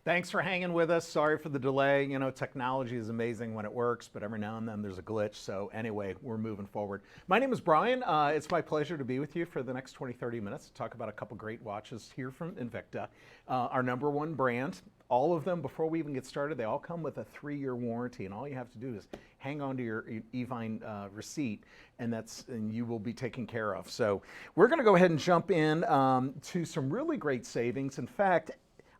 Thanks for hanging with us. Sorry for the delay. You know, technology is amazing when it works, but every now and then there's a glitch. So anyway, we're moving forward. My name is Brian. It's my pleasure to be with you for the next 20, 30 minutes to talk about a couple great watches here from Invicta, our #1 brand. All of them, before we even get started, they all come with a 3-year warranty, and all you have to do is hang on to your Evine receipt, and you will be taken care of. So we're going to go ahead and jump in to some really great savings. In fact,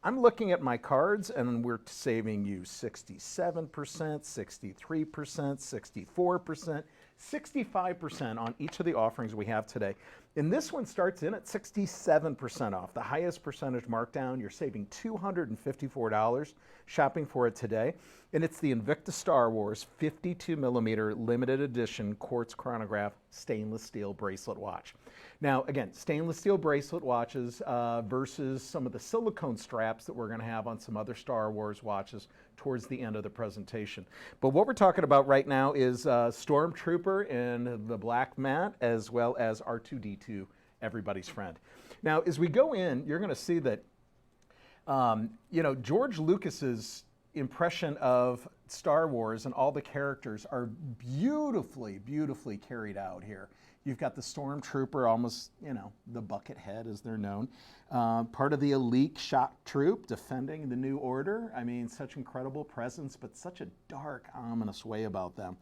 I'm looking at my cards and we're saving you 67%, 63%, 64%, 65% on each of the offerings we have today. And this one starts in at 67% off, the highest percentage markdown. You're saving $254 shopping for it today. And it's the Invicta Star Wars 52mm limited edition quartz chronograph stainless steel bracelet watch. Now, again, stainless steel bracelet watches versus some of the silicone straps that we're going to have on some other Star Wars watches towards the end of the presentation. But what we're talking about right now is Stormtrooper in the black matte, as well as R2-D2, everybody's friend. Now, as we go in, you're going to see that, you know, George Lucas's impression of Star Wars and all the characters are beautifully, beautifully carried out here. You've got the Stormtrooper, almost, you know, the bucket head as they're known. Part of the elite shock troop defending the New Order. I mean, such incredible presence, but such a dark, ominous way about them.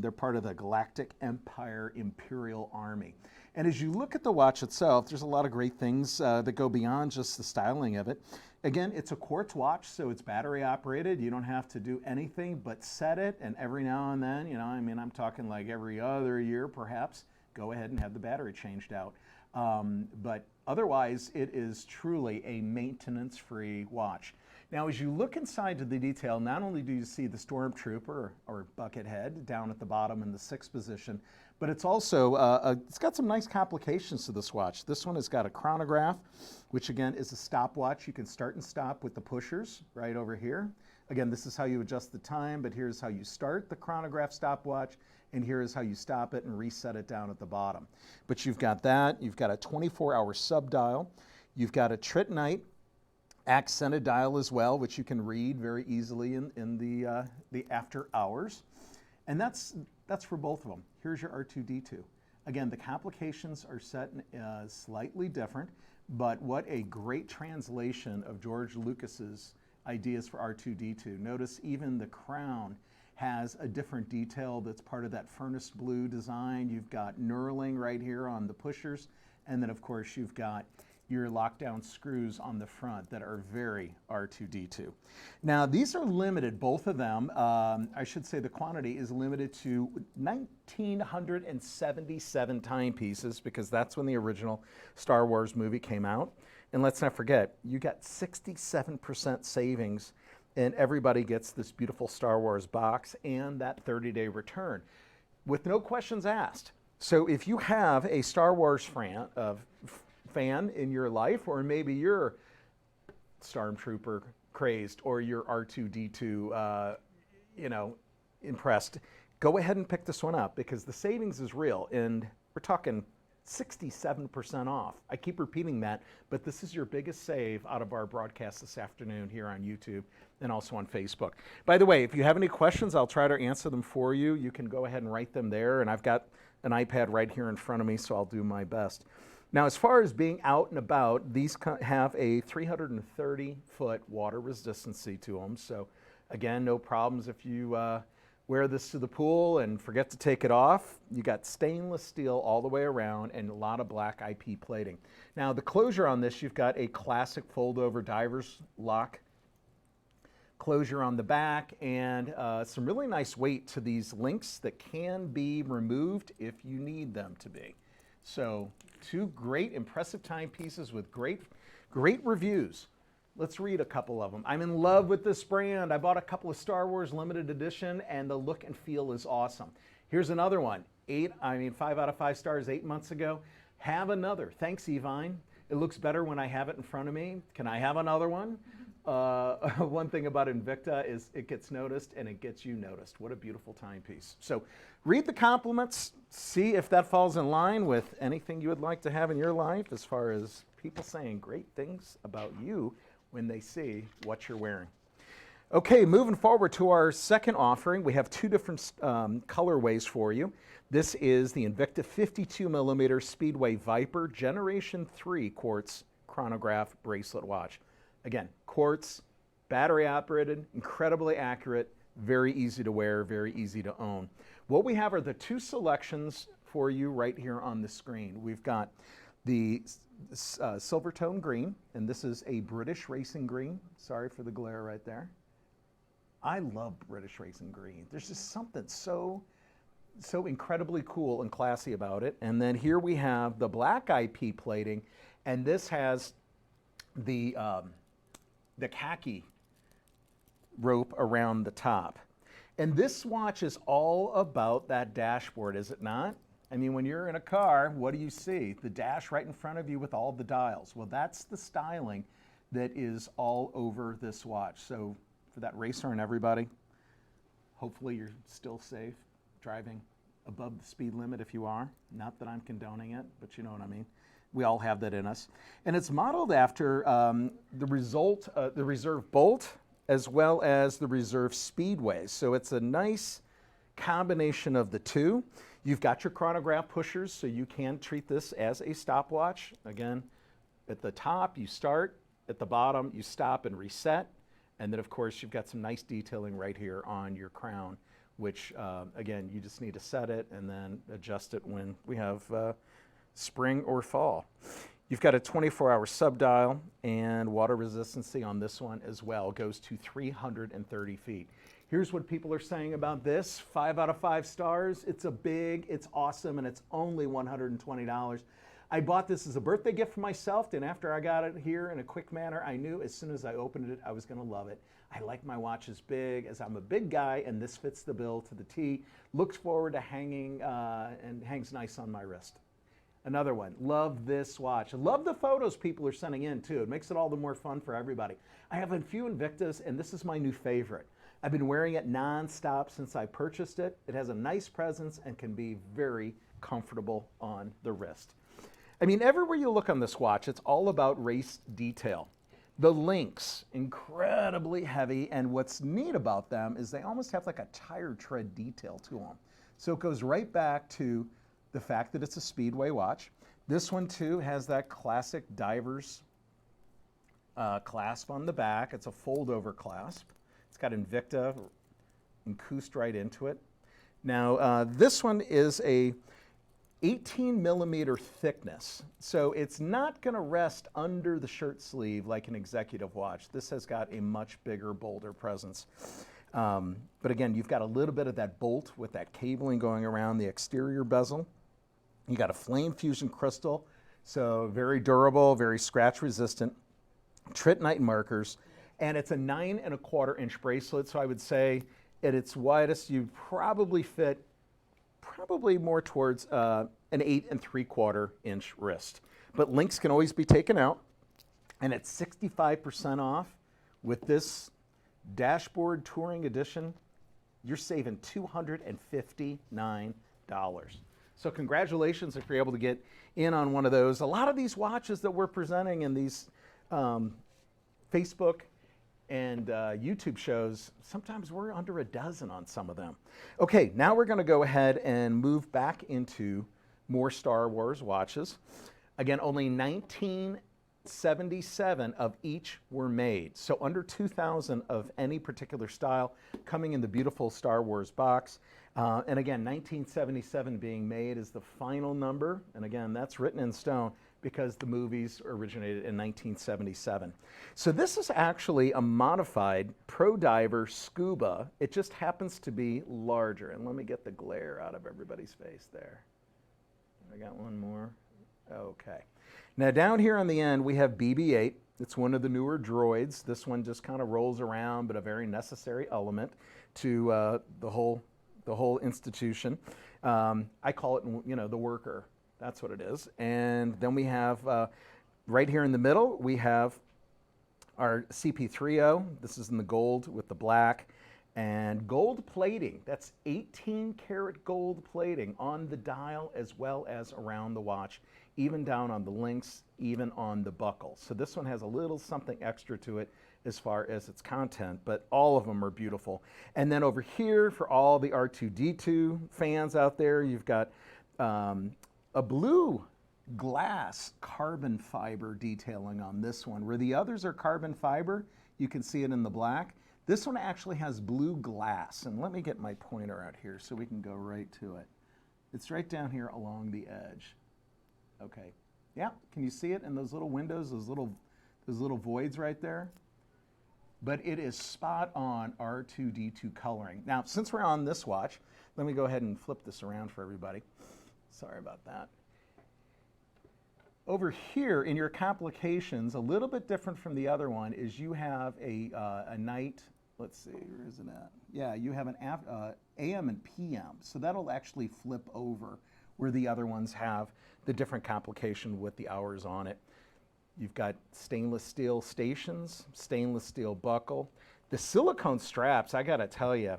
They're part of the Galactic Empire Imperial Army. And as you look at the watch itself, there's a lot of great things that go beyond just the styling of it. Again, it's a quartz watch, so it's battery operated. You don't have to do anything but set it, and every now and then, you know, I mean, I'm talking like every other year perhaps, go ahead and have the battery changed out. But otherwise, it is truly a maintenance-free watch. Now, as you look inside to the detail, not only do you see the Stormtrooper or bucket head down at the bottom in the 6th position, but it's also, it's got some nice complications to this watch. This one has got a chronograph, which again is a stopwatch. You can start and stop with the pushers right over here. Again, this is how you adjust the time, but here's how you start the chronograph stopwatch, and here is how you stop it and reset it down at the bottom. But you've got that, you've got a 24-hour sub-dial, you've got a Trittonite accented dial as well, which you can read very easily in the after hours. And that's for both of them. Here's your R2-D2. Again, the complications are set slightly different, but what a great translation of George Lucas's ideas for R2-D2. Notice even the crown has a different detail that's part of that furnace blue design. You've got knurling right here on the pushers, and then of course you've got your lockdown screws on the front that are very R2-D2. Now these are limited, both of them. I should say the quantity is limited to 1,977 timepieces, because that's when the original Star Wars movie came out. And let's not forget, you got 67% savings, and everybody gets this beautiful Star Wars box and that 30-day return with no questions asked. So if you have a Star Wars fan in your life, or maybe you're Stormtrooper crazed, or you're R2-D2 you know, impressed, go ahead and pick this one up, because the savings is real, and we're talking 67% off. I keep repeating that, but this is your biggest save out of our broadcast this afternoon here on YouTube and also on Facebook. By the way, if you have any questions, I'll try to answer them for you. You can go ahead and write them there, and I've got an iPad right here in front of me, so I'll do my best. Now, as far as being out and about, these have a 330-foot water resistancy to them. So again, no problems if you wear this to the pool and forget to take it off. You got stainless steel all the way around and a lot of black IP plating. Now, the closure on this, you've got a classic fold-over diver's lock closure on the back, and some really nice weight to these links that can be removed if you need them to be. So two great, impressive timepieces with great reviews. Let's read a couple of them. I'm in love with this brand. I bought a couple of Star Wars limited edition, and the look and feel is awesome. Here's another one. 5 out of 5 stars 8 months ago. Have another. Thanks, Evine. It looks better when I have it in front of me. Can I have another one? One thing about Invicta is it gets noticed and it gets you noticed. What a beautiful timepiece. So read the compliments, see if that falls in line with anything you would like to have in your life as far as people saying great things about you when they see what you're wearing. Okay, moving forward to our second offering, we have 2 different colorways for you. This is the Invicta 52mm Speedway Viper Generation 3 quartz chronograph bracelet watch. Again, quartz, battery operated, incredibly accurate, very easy to wear, very easy to own. What we have are the 2 selections for you right here on the screen. We've got the silver tone green, and this is a British racing green. Sorry for the glare right there. I love British racing green. There's just something so incredibly cool and classy about it. And then here we have the black IP plating, and this has the khaki rope around the top. And this watch is all about that dashboard, is it not? I mean, when you're in a car, what do you see? The dash right in front of you with all the dials. Well, that's the styling that is all over this watch. So for that racer and everybody, hopefully you're still safe driving above the speed limit if you are. Not that I'm condoning it, but you know what I mean. We all have that in us. And it's modeled after the Reserve Bolt as well as the Reserve Speedways. So it's a nice combination of the two. You've got your chronograph pushers, so you can treat this as a stopwatch. Again, at the top you start, at the bottom you stop and reset. And then of course you've got some nice detailing right here on your crown, which again, you just need to set it and then adjust it when we have spring or fall. You've got a 24-hour subdial, and water resistancy on this one as well goes to 330 feet. Here's what people are saying about this. 5 out of 5 stars. It's it's awesome, and it's only $120. I bought this as a birthday gift for myself, and after I got it here in a quick manner, I knew as soon as I opened it, I was gonna love it. I like my watches big, as I'm a big guy, and this fits the bill to the T. Looks forward to hanging, and hangs nice on my wrist. Another one, love this watch. Love the photos people are sending in too. It makes it all the more fun for everybody. I have a few Invictas, and this is my new favorite. I've been wearing it non-stop since I purchased it. It has a nice presence and can be very comfortable on the wrist. I mean, everywhere you look on this watch, it's all about race detail. The links, incredibly heavy, and what's neat about them is they almost have like a tire tread detail to them. So it goes right back to the fact that it's a Speedway watch. This one too has that classic diver's clasp on the back. It's a fold-over clasp. It's got Invicta incused right into it. Now this one is a 18mm thickness, so it's not going to rest under the shirt sleeve like an executive watch. This has got a much bigger, bolder presence. But again, you've got a little bit of that bolt with that cabling going around the exterior bezel. You got a flame fusion crystal, so very durable, very scratch resistant, trittonite markers, and it's a 9¼ inch bracelet. So I would say at its widest, you probably fit more towards an 8¾ inch wrist. But links can always be taken out, and at 65% off with this Dashboard Touring Edition, you're saving $259. So congratulations if you're able to get in on one of those. A lot of these watches that we're presenting in these Facebook and YouTube shows, sometimes we're under a dozen on some of them. Okay, now we're gonna go ahead and move back into more Star Wars watches. Again, only 1977 of each were made. So under 2,000 of any particular style, coming in the beautiful Star Wars box. And again, 1977 being made is the final number. And again, that's written in stone because the movies originated in 1977. So this is actually a modified Pro Diver Scuba. It just happens to be larger. And let me get the glare out of everybody's face there. I got one more. Okay. Now down here on the end, we have BB-8. It's one of the newer droids. This one just kind of rolls around, but a very necessary element to the whole institution. I call it, the worker. That's what it is. And then we have right here in the middle, we have our CP3O. This is in the gold with the black. And gold plating, that's 18 karat gold plating on the dial as well as around the watch, even down on the links, even on the buckle. So this one has a little something extra to it as far as its content, but all of them are beautiful. And then over here, for all the R2-D2 fans out there, you've got a blue glass carbon fiber detailing on this one. Where the others are carbon fiber, you can see it in the black. This one actually has blue glass, and let me get my pointer out here so we can go right to it. It's right down here along the edge. Okay, yeah, can you see it in those little windows, those little voids right there? But it is spot on R2-D2 coloring. Now, since we're on this watch, let me go ahead and flip this around for everybody. Sorry about that. Over here in your complications, a little bit different from the other one, is you have a night. Let's see, where is it at? Yeah, you have an AM and PM, so that'll actually flip over where the other ones have the different complication with the hours on it. You've got stainless steel stations, stainless steel buckle. The silicone straps, I gotta tell you,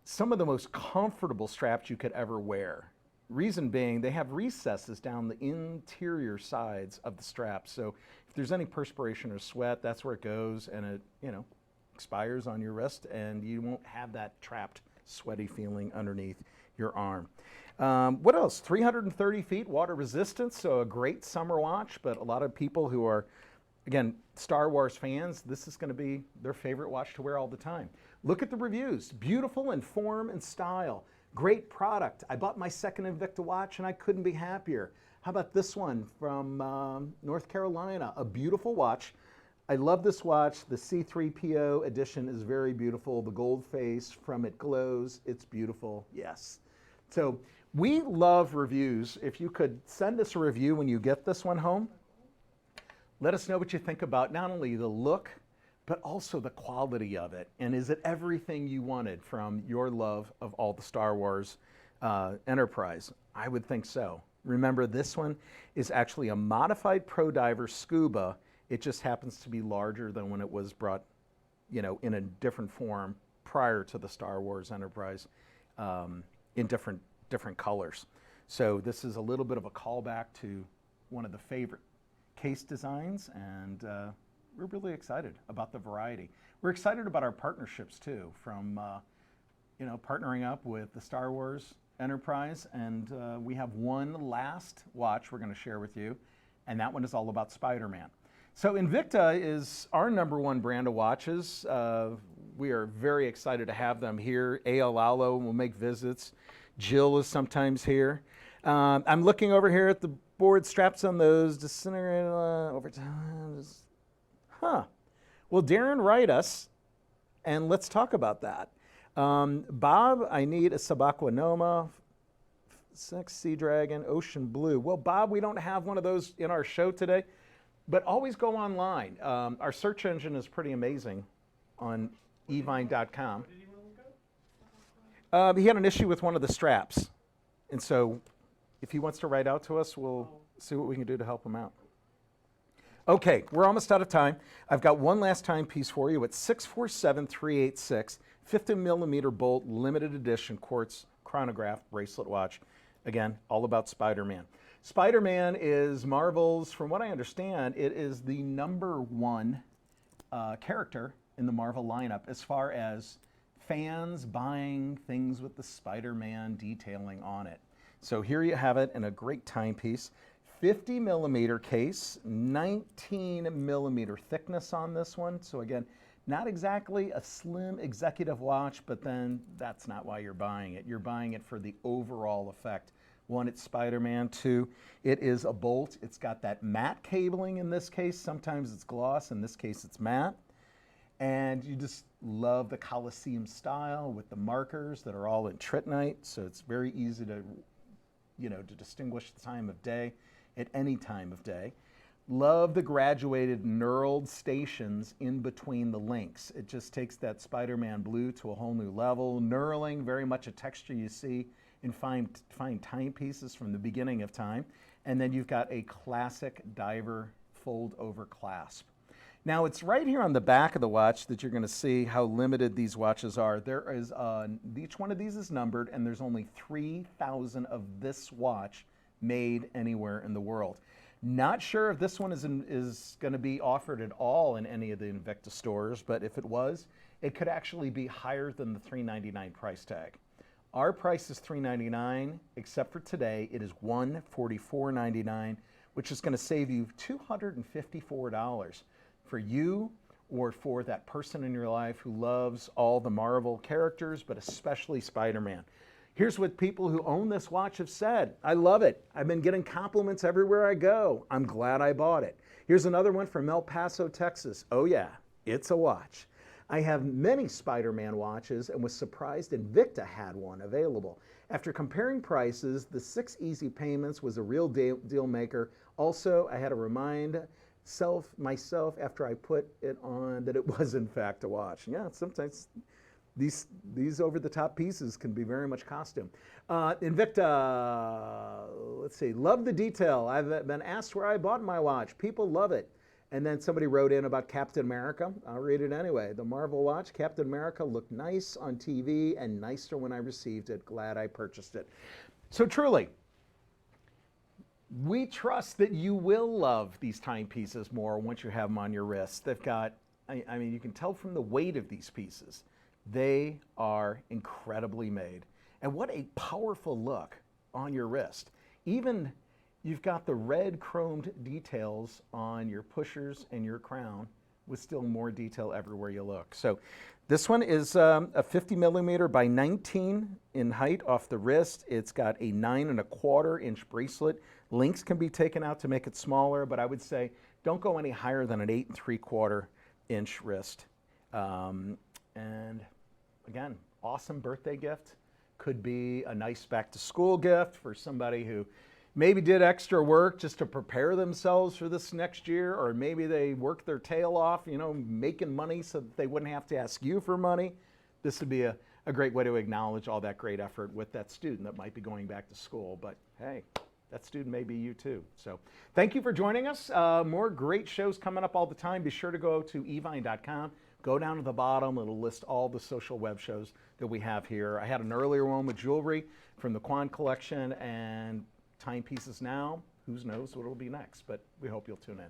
some of the most comfortable straps you could ever wear. Reason being, they have recesses down the interior sides of the strap, so if there's any perspiration or sweat, that's where it goes, and it, expires on your wrist, and you won't have that trapped, sweaty feeling underneath your arm. What else? 330 feet water resistance, so a great summer watch, but a lot of people who are, again, Star Wars fans, this is going to be their favorite watch to wear all the time. Look at the reviews. Beautiful in form and style. Great product. I bought my second Invicta watch, and I couldn't be happier. How about this one from North Carolina? A beautiful watch. I love this watch. The C3PO edition is very beautiful. The gold face from it glows. It's beautiful, yes. So we love reviews. If you could send us a review when you get this one home, let us know what you think about not only the look, but also the quality of it. And is it everything you wanted from your love of all the Star Wars Enterprise? I would think so. Remember, this one is actually a modified Pro Diver Scuba. It just happens to be larger than when it was brought, in a different form prior to the Star Wars Enterprise, in different colors. So this is a little bit of a callback to one of the favorite case designs, and we're really excited about the variety. We're excited about our partnerships too, from partnering up with the Star Wars Enterprise, and we have one last watch we're going to share with you, and that one is all about Spider-Man. So Invicta is our #1 brand of watches. We are very excited to have them here. A.L. Lalo will make visits. Jill is sometimes here. I'm looking over here at the board straps on those. Disintegrated over time. Huh. Well, Darren, write us, and let's talk about that. Bob, I need a Sabaquanoma, 6 Sea Dragon, Ocean Blue. Well, Bob, we don't have one of those in our show today. But always go online. Our search engine is pretty amazing on evine.com. He had an issue with one of the straps. And so if he wants to write out to us, we'll see what we can do to help him out. Okay, we're almost out of time. I've got one last timepiece for you. It's 647386, 50mm bolt, limited edition quartz chronograph bracelet watch. Again, all about Spider-Man. Spider-Man is Marvel's, from what I understand, it is the #1 character in the Marvel lineup as far as fans buying things with the Spider-Man detailing on it. So here you have it in a great timepiece. 50mm case, 19mm thickness on this one. So again, not exactly a slim executive watch, but then that's not why you're buying it. You're buying it for the overall effect. One, it's Spider-Man. Two, it is a bolt. It's got that matte cabling in this case. Sometimes it's gloss. In this case, it's matte. And you just love the Coliseum style with the markers that are all in tritnite. So it's very easy to, to distinguish the time of day at any time of day. Love the graduated knurled stations in between the links. It just takes that Spider-Man blue to a whole new level. Knurling, very much a texture you see in fine timepieces from the beginning of time. And then you've got a classic diver fold-over clasp. Now it's right here on the back of the watch that you're going to see how limited these watches are. There is each one of these is numbered, and there's only 3,000 of this watch made anywhere in the world. Not sure if this one is going to be offered at all in any of the Invicta stores, but if it was, it could actually be higher than the $399 price tag. Our price is $399, except for today, it is $144.99, which is going to save you $254 for you or for that person in your life who loves all the Marvel characters, but especially Spider-Man. Here's what people who own this watch have said. I love it. I've been getting compliments everywhere I go. I'm glad I bought it. Here's another one from El Paso, Texas. Oh yeah, it's a watch. I have many Spider-Man watches and was surprised Invicta had one available. After comparing prices, the 6 easy payments was a real deal maker. Also, I had to remind myself after I put it on that it was in fact a watch. Yeah, sometimes these over-the-top pieces can be very much costume. Invicta, let's see, love the detail. I've been asked where I bought my watch. People love it. And then somebody wrote in about Captain America. I'll read it anyway. The Marvel watch, Captain America, looked nice on TV and nicer when I received it. Glad I purchased it. So truly, we trust that you will love these timepieces more once you have them on your wrist. They've got, I mean, you can tell from the weight of these pieces. They are incredibly made. And what a powerful look on your wrist. Even you've got the red chromed details on your pushers and your crown with still more detail everywhere you look. So this one is a 50 millimeter by 19 in height off the wrist. It's got a 9¼ inch bracelet. Links can be taken out to make it smaller, but I would say don't go any higher than an 8¾ inch wrist. And again, awesome birthday gift. Could be a nice back to school gift for somebody who maybe did extra work just to prepare themselves for this next year, or maybe they worked their tail off, you know, making money so that they wouldn't have to ask you for money. This would be a great way to acknowledge all that great effort with that student that might be going back to school. But hey, that student may be you too. So thank you for joining us. More great shows coming up all the time. Be sure to go to evine.com. Go down to the bottom. It'll list all the social web shows that we have here. I had an earlier one with jewelry from the Quan collection and timepieces now. Who knows what it'll be next, but we hope you'll tune in.